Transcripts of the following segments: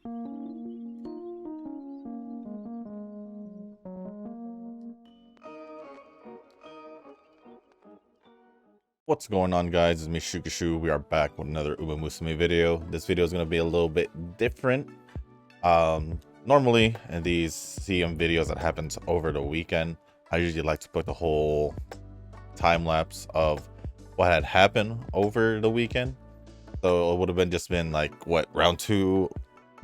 What's going on, guys? It's me, Shukashu. We are back with another Musume video. This video is going to be a little bit different. Normally in these CM videos that happens over the weekend, I usually like to put the whole time lapse of what had happened over the weekend. So it would have been like what, round 2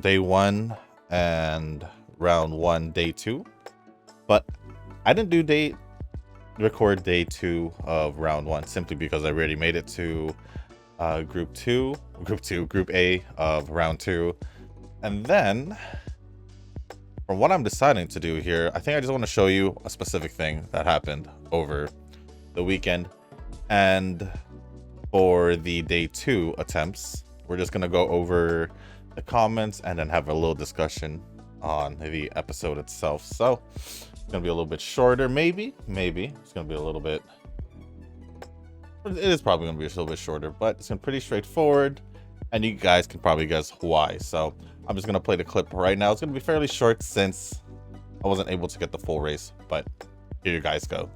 day 1 and round 1 day 2. But I didn't record day 2 of round 1 simply because I already made it to group A of round 2. And then from what I'm deciding to do here, I think I just want to show you a specific thing that happened over the weekend. And for the day 2 attempts, we're just going to go over the comments and then have a little discussion on the episode itself. So it's gonna be a little bit shorter, maybe it's gonna be a little bit, it is probably gonna be a little bit shorter, but it's gonna be pretty straightforward and you guys can probably guess why. So I'm just gonna play the clip right now. It's gonna be fairly short since I wasn't able to get the full race, but here you guys go.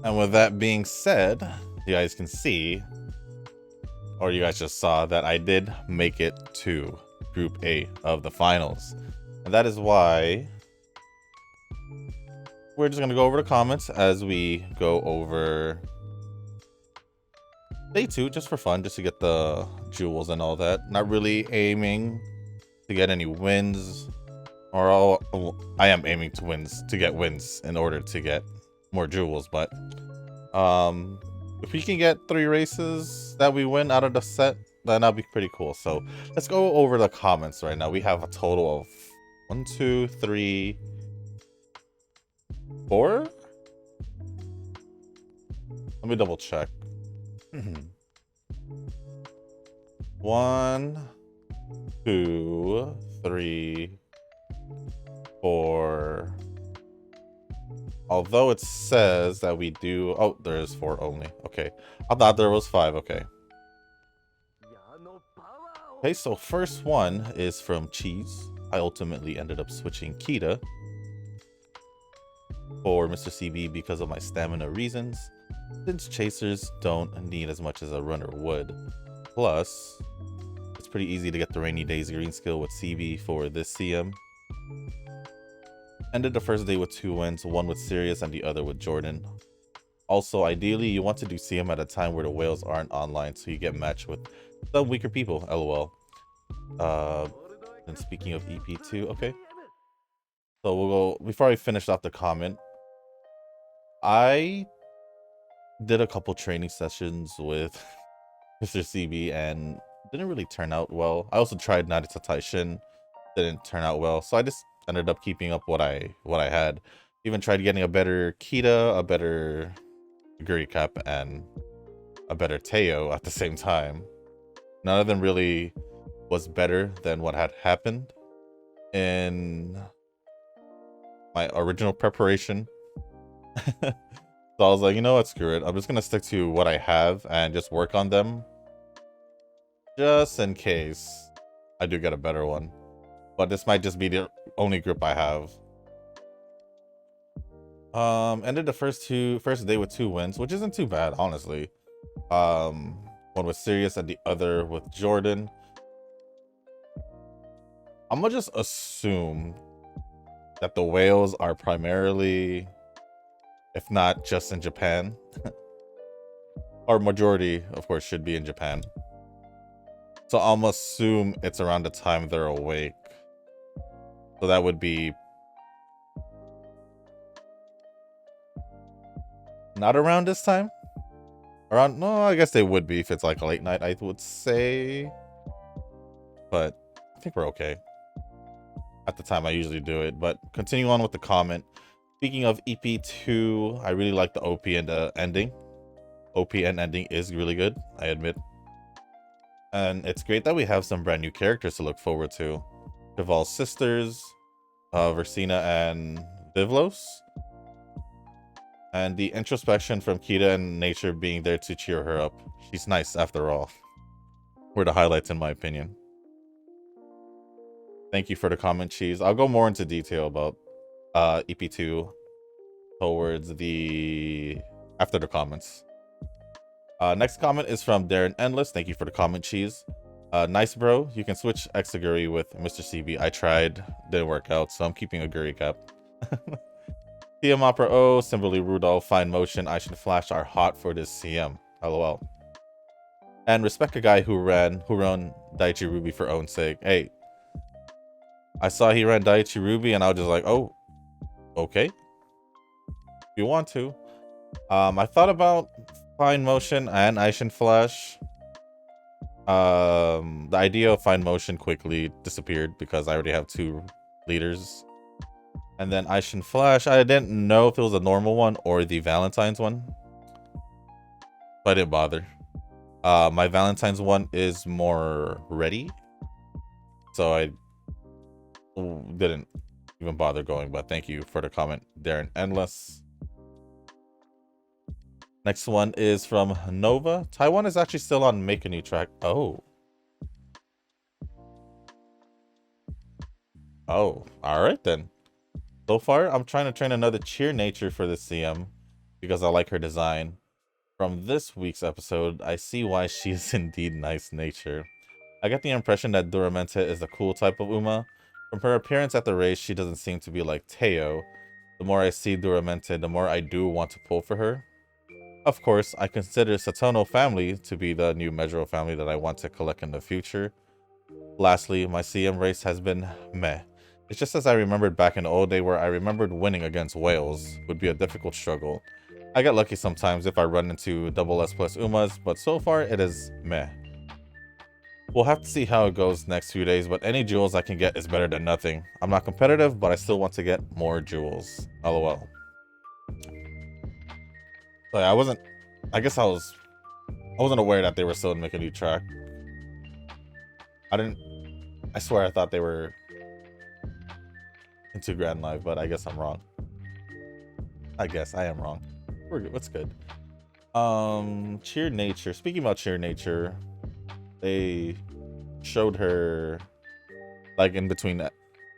And with that being said, you guys can see, or you guys just saw, that I did make it to Group A of the finals. And that is why we're just going to go over the comments as we go over day 2, just for fun, just to get the jewels and all that. Not really aiming to get any wins, or I am aiming to get wins in order to get more jewels, but if we can get 3 races that we win out of the set, then that'll be pretty cool. So let's go over the comments right now. We have a total of 1, 2, 3, 4. Let me double check. 1, 2, 3, 4. Although it says that we do... Oh, there is 4 only. Okay. I thought there was 5. Okay. Okay, so first one is from Cheese. I ultimately ended up switching Kita for Mr. CB because of my stamina reasons, since chasers don't need as much as a runner would. Plus, it's pretty easy to get the Rainy Days green skill with CB for this CM. Ended the first day with 2 wins, one with Sirius and the other with Jordan. Also, ideally, you want to do CM at a time where the whales aren't online so you get matched with some weaker people, lol. And speaking of EP2, okay. So we'll go, before I finish off the comment, I did a couple training sessions with Mr. CB and didn't really turn out well. I also tried Narita Taishin, didn't turn out well, so I just ended up keeping up what I had. Even tried getting a better Kita, a better Guri Cap, and a better Teo at the same time. None of them really was better than what had happened in my original preparation. So I was like, you know what, screw it. I'm just gonna stick to what I have and just work on them, just in case I do get a better one. But this might just be the only group I have. Ended the first day with 2 wins, which isn't too bad, honestly. One with Sirius and the other with Jordan. I'm gonna just assume that the whales are primarily, if not just in Japan, or majority, of course, should be in Japan. So I'm gonna assume it's around the time they're awake. So that would be not around this time. Around, no, I guess they would be if it's like a late night, I would say. But I think we're okay. At the time I usually do it. But continue on with the comment. Speaking of EP2, I really like the OP and the ending. OP and ending is really good, I admit. And it's great that we have some brand new characters to look forward to. Cheval's sisters, Versina and Vivlos. And the introspection from Kita and nature being there to cheer her up. She's nice after all. Were the highlights in my opinion. Thank you for the comment, Cheese. I'll go more into detail about EP2 towards the after the comments. Next comment is from Darren Endless. Thank you for the comment, Cheese. Nice bro, you can switch Exaguri with Mr. CB. I tried, didn't work out, so I'm keeping a Guri Cap. CM Opera O, Simberly Rudolph, Fine Motion, I Should Flash are hot for this CM. LOL. And respect a guy who ran Daichi Ruby for own sake. Hey, I saw he ran Daichi Ruby and I was just like, oh, okay. If you want to. I thought about Fine Motion and Aishin Flash. The idea of Fine Motion quickly disappeared because I already have 2 leaders. And then Aishin Flash, I didn't know if it was a normal one or the Valentine's one. But I didn't bother. My Valentine's one is more ready. So I didn't even bother going, but thank you for the comment, Darren Endless. Next one is from Nova. Taiwan is actually still on Make a New Track. Oh, all right then. So far, I'm trying to train another Cheer Nature for the CM because I like her design. From this week's episode, I see why she is indeed nice nature. I get the impression that Duramente is the cool type of Uma. From her appearance at the race, she doesn't seem to be like Teo. The more I see Duramente, the more I do want to pull for her. Of course, I consider Satono family to be the new Mejuro family that I want to collect in the future. Lastly, my CM race has been meh. It's just as I remembered back in the old day where I remembered winning against whales would be a difficult struggle. I get lucky sometimes if I run into double S plus Umas, but so far it is meh. We'll have to see how it goes next few days, but any jewels I can get is better than nothing. I'm not competitive, but I still want to get more jewels. LOL. So yeah, I wasn't aware that they were still making a new track. I swear I thought they were into Grand Live, but I guess I'm wrong. I guess I am wrong. We're good. What's good? Cheer Nature. Speaking about Cheer Nature, they showed her like in between that,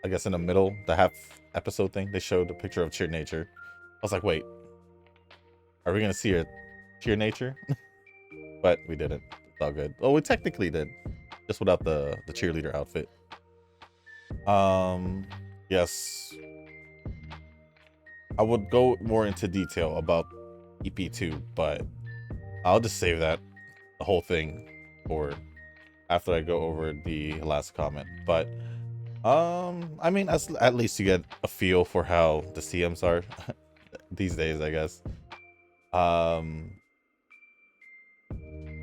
I guess in the middle, the half episode thing, they showed a picture of Cheer Nature. I was like, wait, are we gonna see her Cheer Nature? But we didn't. It's all good. Oh, we technically did, just without the cheerleader outfit. Yes, I would go more into detail about EP2, but I'll just save that, the whole thing, for after I go over the last comment. But I mean, at least you get a feel for how the CMs are. these days, I guess. Um,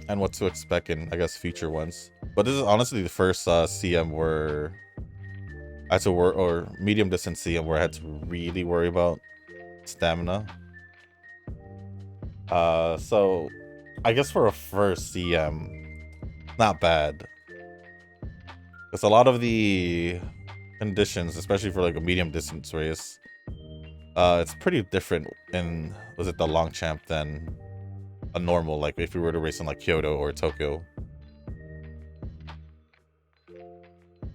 and what to expect in, I guess, future ones. But this is honestly the first CM where I had to work, or medium distance CM where I had to really worry about stamina. So I guess for a first CM, not bad. Because a lot of the conditions, especially for like a medium distance race, it's pretty different in, was it the long champ than a normal, like if we were to race in like Kyoto or Tokyo.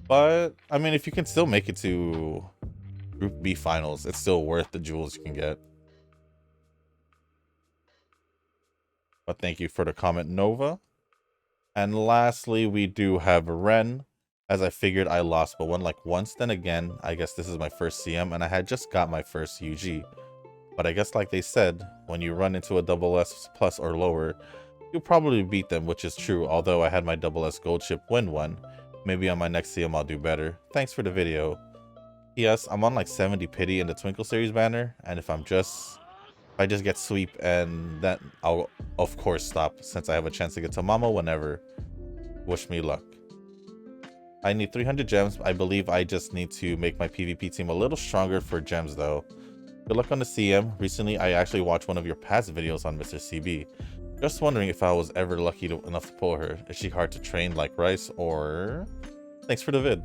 But I mean, if you can still make it to Group B finals, it's still worth the jewels you can get. But thank you for the comment, Nova. And lastly, we do have Ren. As I figured I lost but won like once, then again, I guess this is my first CM and I had just got my first UG. But I guess like they said, when you run into a double S plus or lower, you'll probably beat them, which is true, although I had my double S gold chip win one. Maybe on my next CM I'll do better. Thanks for the video. Yes, I'm on like 70 pity in the Twinkle series banner, and if I just get sweep, and then I'll of course stop since I have a chance to get to Mama whenever. Wish me luck. I need 300 gems. I believe I just need to make my PvP team a little stronger for gems though. Good luck on the CM. Recently, I actually watched one of your past videos on Mr. CB. Just wondering if I was ever lucky enough to pull her. Is she hard to train like Rice or... Thanks for the vid.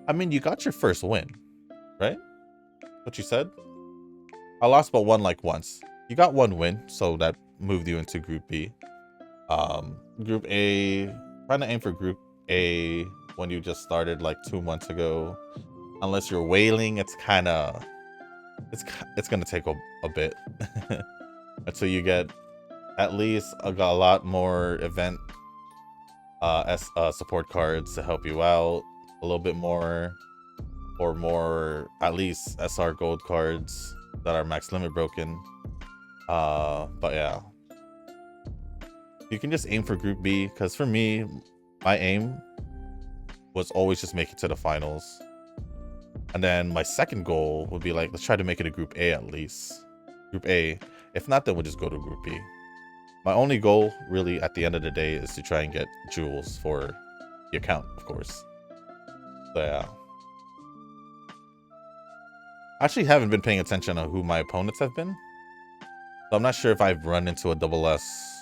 I mean, you got your first win, right? What you said? I lost but won like once. You got one win, so that moved you into Group B. Group A... Trying to aim for Group A when you just started like 2 months ago. Unless you're whaling, it's kind of... It's going to take a bit. Until you get at least a lot more event support cards to help you out. A little bit more. Or more, at least SR gold cards that are max limit broken. But yeah. You can just aim for Group B, because for me, my aim was always just make it to the finals. And then my second goal would be like, let's try to make it a Group A at least. Group A. If not, then we'll just go to Group B. My only goal, really, at the end of the day, is to try and get jewels for the account, of course. So yeah. I actually haven't been paying attention to who my opponents have been. So I'm not sure if I've run into a double S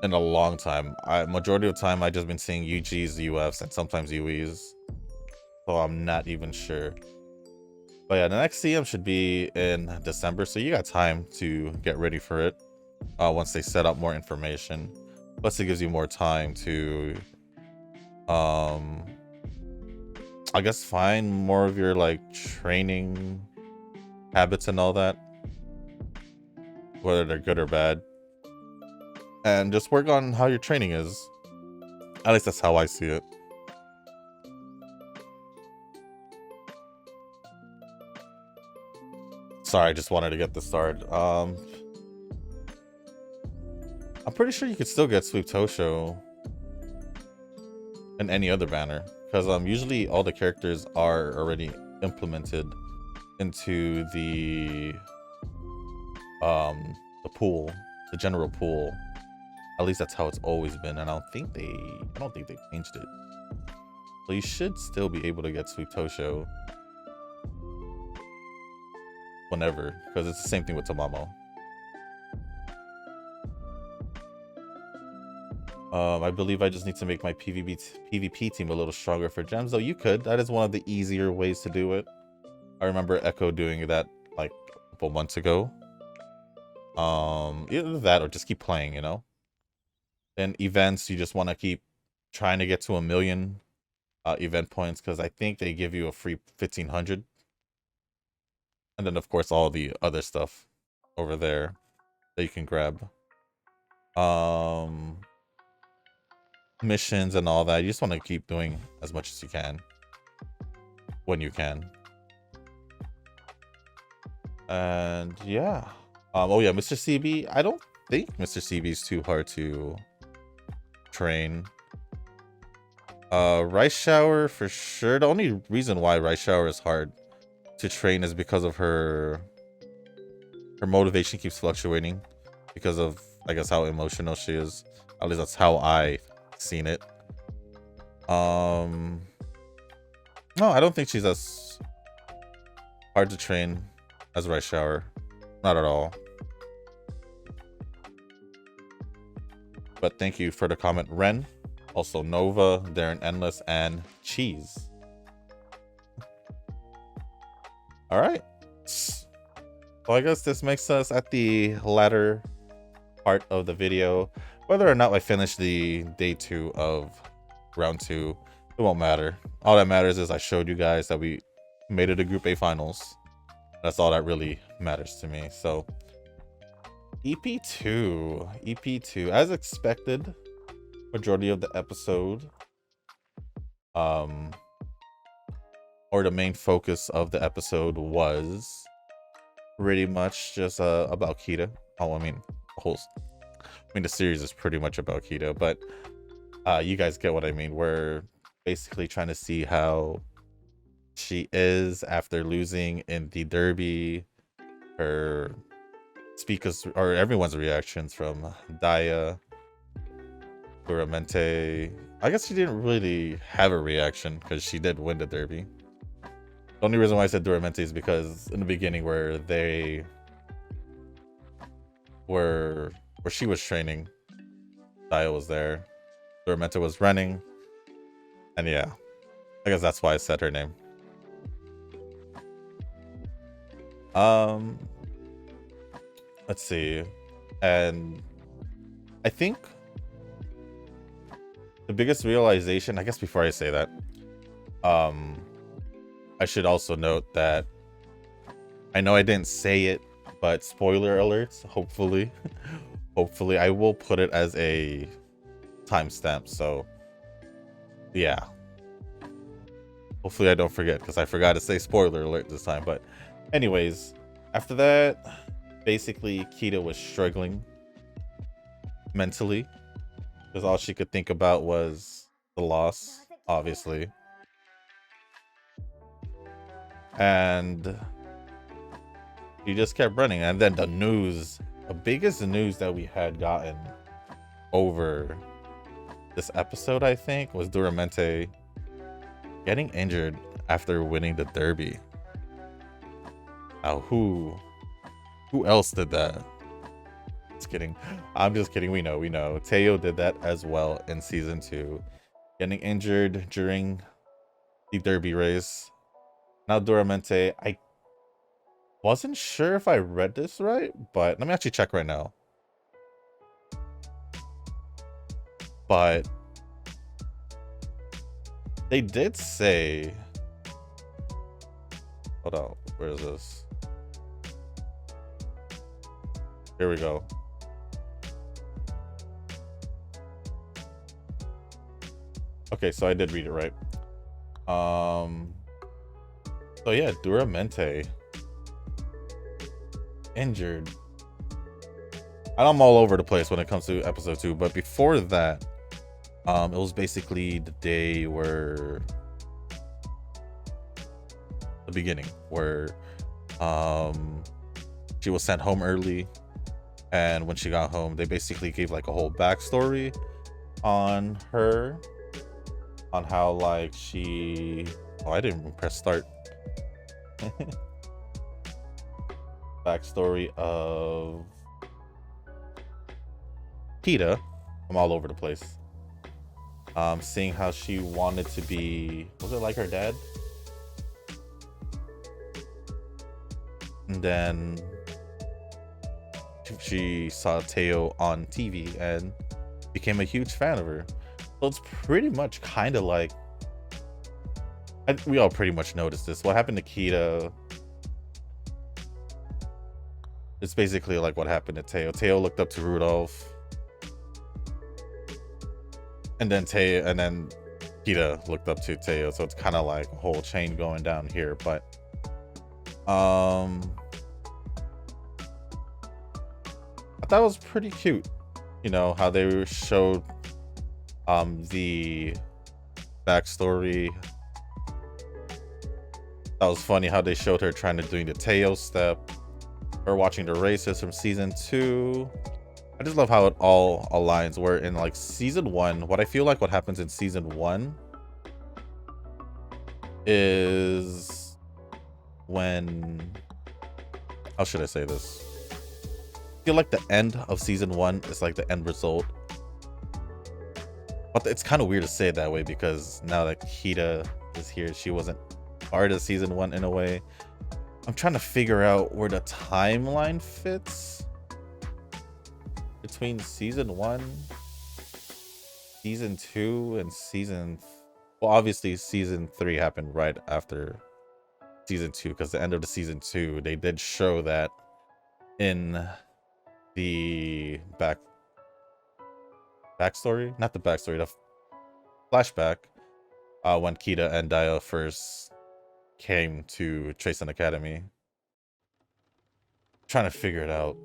in a long time. Majority of the time, I've just been seeing UGs, UFs, and sometimes UEs. So I'm not even sure. But yeah, the next CM should be in December, so you got time to get ready for it once they set up more information. Plus, it gives you more time to, I guess, find more of your like training habits and all that, whether they're good or bad. And just work on how your training is. At least that's how I see it. Sorry, I just wanted to get this started. I'm pretty sure you could still get Sweep Tosho in any other banner. Because usually all the characters are already implemented into the pool, the general pool. At least that's how it's always been, and I don't think they changed it. So you should still be able to get Sweep Tosho whenever, because it's the same thing with Tamamo. I believe I just need to make my PvP team a little stronger for gems, though you could. That is one of the easier ways to do it. I remember Echo doing that like a couple months ago. Either that or just keep playing, you know? In events, you just want to keep trying to get to 1 million event points, because I think they give you a free 1500. And then, of course, all the other stuff over there that you can grab. Missions and all that. You just want to keep doing as much as you can when you can. And yeah. Oh yeah, Mr. CB. I don't think Mr. CB is too hard to train. Rice Shower for sure. The only reason why Rice Shower is hard to train is because of her motivation keeps fluctuating because of, I guess, how emotional she is. At least that's how I seen it. No, I don't think she's as hard to train as Rice Shower. Not at all. But thank you for the comment, Ren. Also Nova, Darren Endless, and Cheese. All right. Well, I guess this makes us at the latter part of the video. Whether or not I finish the day 2 of round 2, it won't matter. All that matters is I showed you guys that we made it to Group A finals. That's all that really matters to me. So EP2, as expected, majority of the episode, or the main focus of the episode was pretty much just about Kita. Oh, I mean, the series is pretty much about Kita, but you guys get what I mean. We're basically trying to see how she is after losing in the derby. Her speakers or everyone's reactions from Daya, Duramente. I guess she didn't really have a reaction because she did win the derby. The only reason why I said Duramente is because in the beginning where she was training, Daya was there, Duramente was running, and yeah, I guess that's why I said her name. Let's see, and I think the biggest realization, I guess before I say that, I should also note that I know I didn't say it, but spoiler alerts, hopefully I will put it as a timestamp. So yeah, hopefully I don't forget, because I forgot to say spoiler alert this time. But anyways, after that, basically Kita was struggling mentally because all she could think about was the loss, obviously. And he just kept running. And then the biggest news that we had gotten over this episode, I think, was Duramente getting injured after winning the derby. Now, who else did that? Just kidding. I'm just kidding. We know. Teo did that as well in season 2, getting injured during the derby race. Now Duramente, I wasn't sure if I read this right, but let me actually check right now. But they did say, hold on, where is this? Here we go. Okay, so I did read it right. So yeah, Duramente injured. I'm all over the place when it comes to episode 2, but before that, it was basically the day where the beginning where she was sent home early, and when she got home, they basically gave like a whole backstory on her, on how like she, I didn't even press start. Backstory of Kita. I'm all over the place. Seeing how she wanted to be, was it like her dad? And then she saw Teo on TV and became a huge fan of her. So it's pretty much kind of like, we all pretty much noticed this. What happened to Kita, it's basically like what happened to Teo. Teo looked up to Rudolph, and then Kita looked up to Teo. So it's kind of like a whole chain going down here. But I thought it was pretty cute, you know, how they showed the backstory That was funny how they showed her trying to doing the Teo step, her watching the races from season 2. I just love how it all aligns. Where in like season 1, what I feel like what happens in season 1 is when, how should I say this? I feel like the end of season 1 is like the end result. But it's kind of weird to say it that way because now that Kita is here, she wasn't part of season 1 in a way. I'm trying to figure out where the timeline fits between season 1, season 2, and well, obviously season 3 happened right after season 2 because the end of the season 2, they did show that in the backstory, not the backstory, the flashback, when Kita and Dio first came to Trace Academy. Trying to figure it out.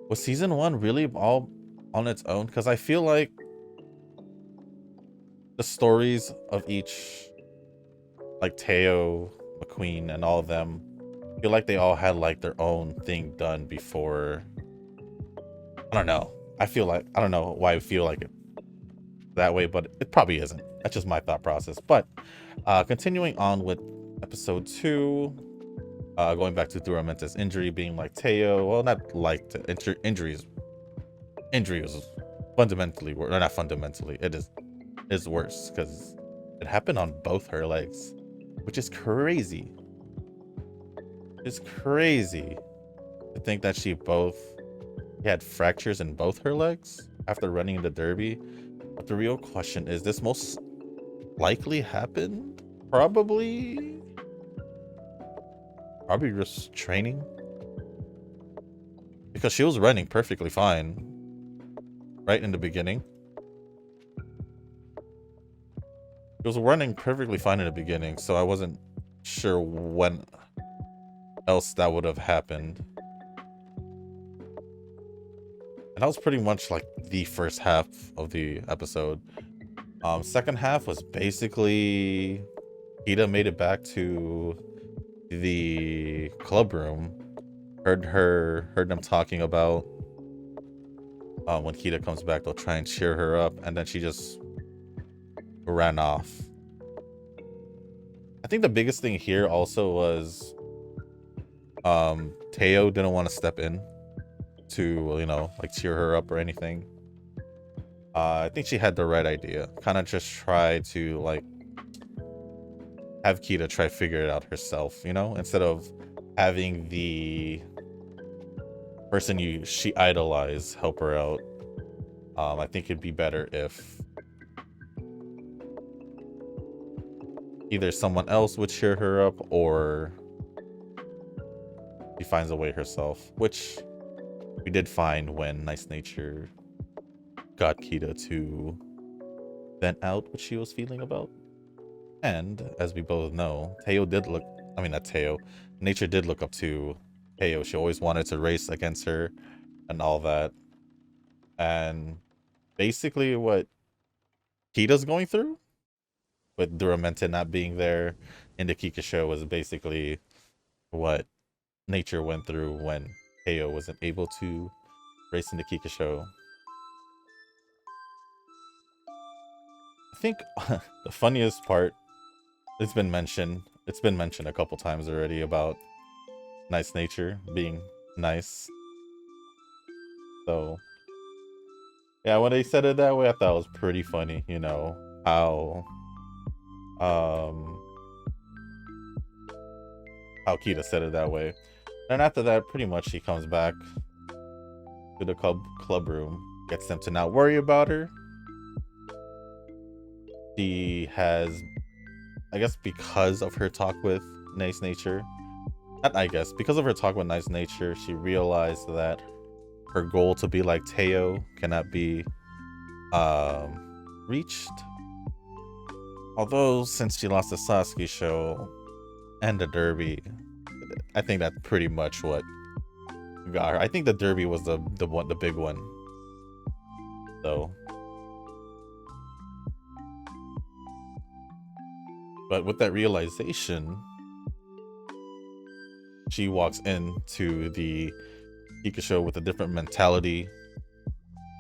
Was season 1 really all on its own? Because I feel like the stories of each, like Teo, McQueen, and all of them, I feel like they all had like their own thing done before. I don't know. I don't know why I feel like it that way, but it probably isn't. That's just my thought process. But continuing on with episode 2, going back to Duramente's injury being like Teo. Well, not like injury was fundamentally, or not fundamentally, it is worse because it happened on both her legs, which is crazy. It's crazy to think that she had fractures in both her legs after running the derby. But the real question is, this most likely happened probably just training, because she was running perfectly fine right in the beginning. She was running perfectly fine in the beginning, so I wasn't sure when else that would have happened. And that was pretty much like the first half of the episode. Second half was basically Kita made it back to the club room. Heard them talking about when Kita comes back, they'll try and cheer her up, and then she just ran off. I think the biggest thing here also was Teo didn't want to step in to, like cheer her up or anything. I think she had the right idea. Kind of just try to like have Kita try figure it out herself, instead of having the person she idolized help her out. I think it'd be better if either someone else would cheer her up or she finds a way herself, which we did find when Nice Nature got Kita to vent out what she was feeling about. And as we both know, Nature did look up to Teo. She always wanted to race against her and all that. And basically what Kita's going through with Duramente not being there in the Kika show was basically what Nature went through when Teo wasn't able to race in the Kika show. I think the funniest part, it's been mentioned a couple times already about Nice Nature being nice. So yeah, when they said it that way, I thought it was pretty funny, how Kita said it that way. And after that, pretty much she comes back to the club room, gets them to not worry about her. She has, I guess, because of her talk with Nice Nature, because of her talk with Nice Nature, she realized that her goal to be like Teo cannot be reached. Although since she lost the Sasuke show and the Derby, I think that's pretty much what got her. I think the Derby was the big one. So But with that realization, she walks into the Kika show with a different mentality.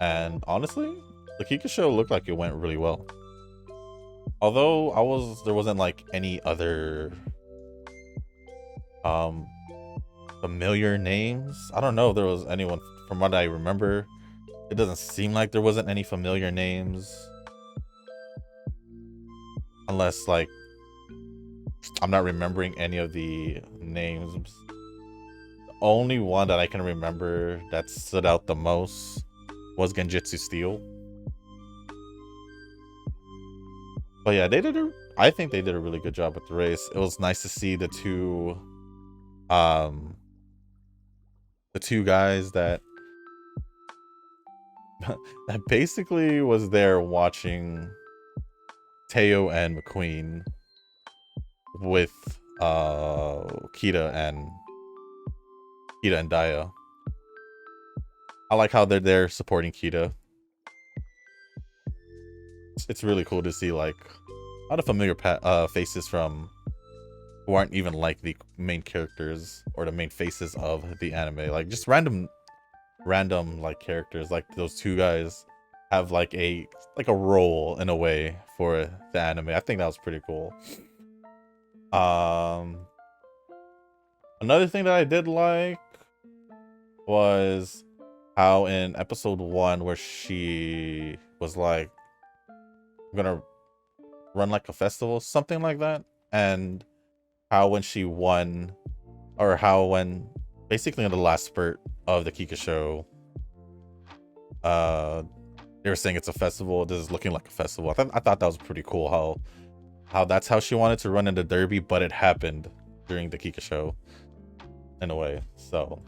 And honestly, the Kika show looked like it went really well. Although there wasn't like any other familiar names. I don't know if there was anyone from what I remember. It doesn't seem like there wasn't any familiar names. Unless like I'm not remembering any of the names. The only one that I can remember that stood out the most was Genjutsu Steel. But yeah, I think they did a really good job with the race. It was nice to see the two guys that that basically was there watching Teo and McQueen with Kita and Daya. I like how they're there supporting Kita. It's really cool to see like a lot of familiar faces from who aren't even like the main characters or the main faces of the anime. Like just random like characters. Like those two guys have like a role in a way for the anime. I think that was pretty cool. Another thing that I did like was how in episode 1 where she was like, I'm gonna run like a festival, something like that, and how when she won, or how when basically in the last spurt of the Kika show, they were saying it's a festival. This is looking like a festival. I thought that was pretty cool how that's how she wanted to run in the derby, but it happened during the Kika show in a way. So,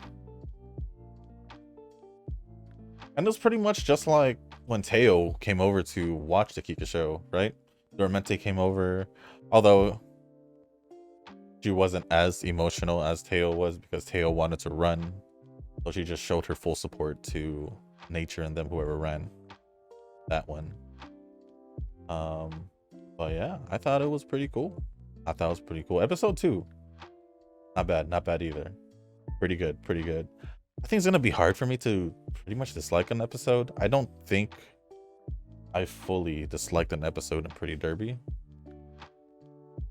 and it was pretty much just like when Teo came over to watch the Kika show, right? Doramente came over, although she wasn't as emotional as Teo was because Teo wanted to run, so she just showed her full support to Nature and them, whoever ran that one. But yeah, I thought it was pretty cool. Episode 2, not bad either. Pretty good. I think it's gonna be hard for me to pretty much dislike an episode. I don't think I fully disliked an episode in Pretty Derby.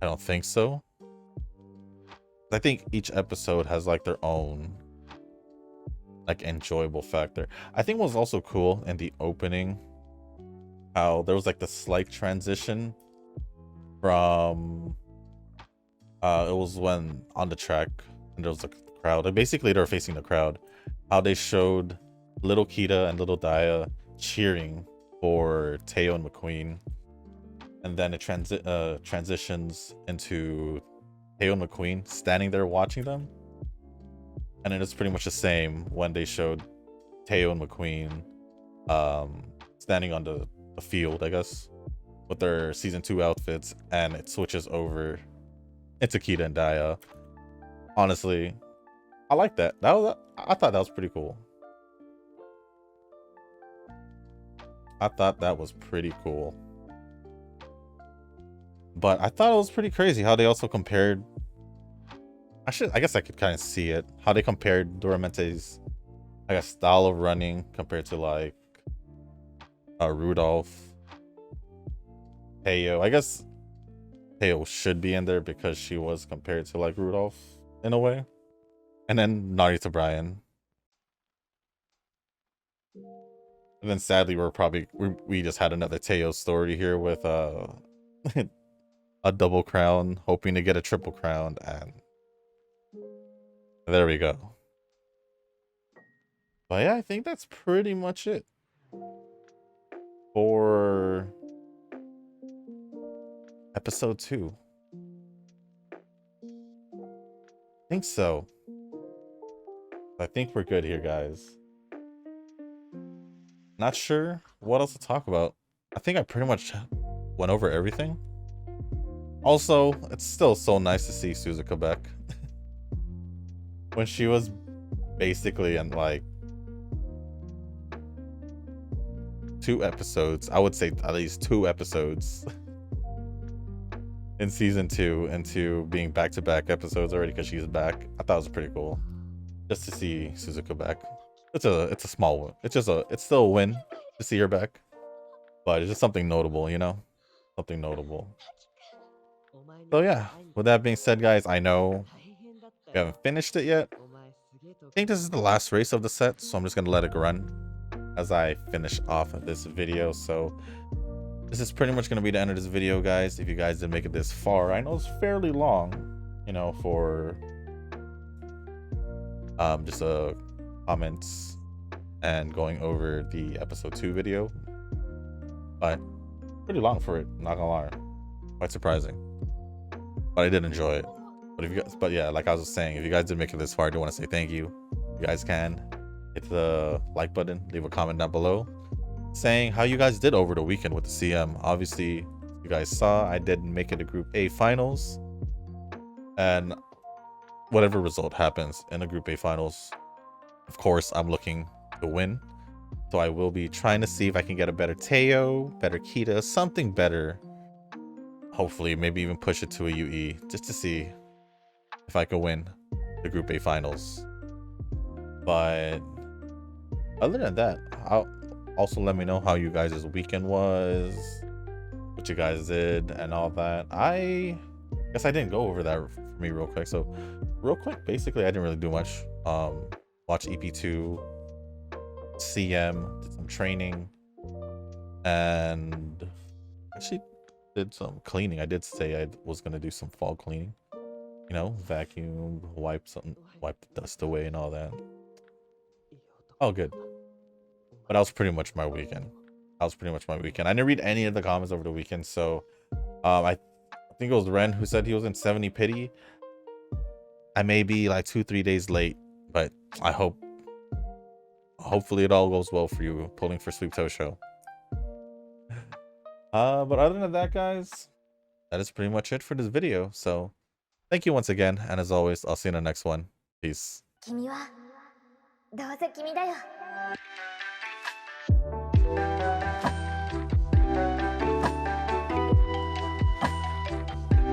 I don't think so. I think each episode has like their own like enjoyable factor. I think what was also cool in the opening, how there was like the slight transition from it was when on the track and there was like a crowd, and basically they were facing the crowd, how they showed little Kita and little Daya cheering for Teo and McQueen, and then it transitions into Teo and McQueen standing there watching them, and then it's pretty much the same when they showed Teo and McQueen standing on the field, I guess, with their season 2 outfits, and it switches over into Kita and Daya. Honestly, I like that. I thought that was pretty cool. But I thought it was pretty crazy how they also compared. I guess I could kind of see it. How they compared Doramente's, I guess, style of running compared to like Rudolph, Teo. I guess Teo should be in there because she was compared to like Rudolph in a way. And then Narita Bryan. And then sadly we just had another Teo story here with a double crown, hoping to get a triple crown, and there we go. But yeah, I think that's pretty much it for episode 2. I think so. I think we're good here, guys. Not sure what else to talk about. I think I pretty much went over everything. Also, it's still so nice to see Suzuka back. When she was basically in like 2 episodes, I would say at least 2 episodes. in season 2 into being back-to-back episodes already because she's back. I thought it was pretty cool just to see Suzuka back. It's a small one. It's still a win to see her back, but it's just something notable, you know, something notable. So yeah, with that being said, guys, I know we haven't finished it yet. I think this is the last race of the set, so I'm just gonna let it run as I finish off this video. So this is pretty much gonna be the end of this video, guys. If you guys didn't make it this far, I know it's fairly long, you know, for just comments and going over the episode 2 video, but pretty long for it, not gonna lie. Quite surprising, but I did enjoy it. But yeah, like I was saying, if you guys did make it this far, I do want to say thank you. You guys can hit the like button, leave a comment down below saying how you guys did over the weekend with the CM. Obviously, you guys saw I did make it to Group A finals, and whatever result happens in the Group A finals, of course, I'm looking to win. So I will be trying to see if I can get a better Teo, better Kita, something better. Hopefully, maybe even push it to a UE just to see if I could win the Group A finals. But other than that, I'll also let me know how you guys' weekend was, what you guys did, and all that. I guess I didn't go over that for me real quick. So real quick, basically, I didn't really do much. Watch EP.2, CM, did some training, and actually did some cleaning. I did say I was gonna do some fall cleaning. You know, vacuum, wipe the dust away and all that. Oh, good. But that was pretty much my weekend. I didn't read any of the comments over the weekend, so I think it was Ren who said he was in 70 pity. I may be like 2-3 days late, but I hopefully it all goes well for you pulling for Sweep Toe Show. But other than that, guys, that is pretty much it for this video. So thank you once again, and as always, I'll see you in the next one. Peace.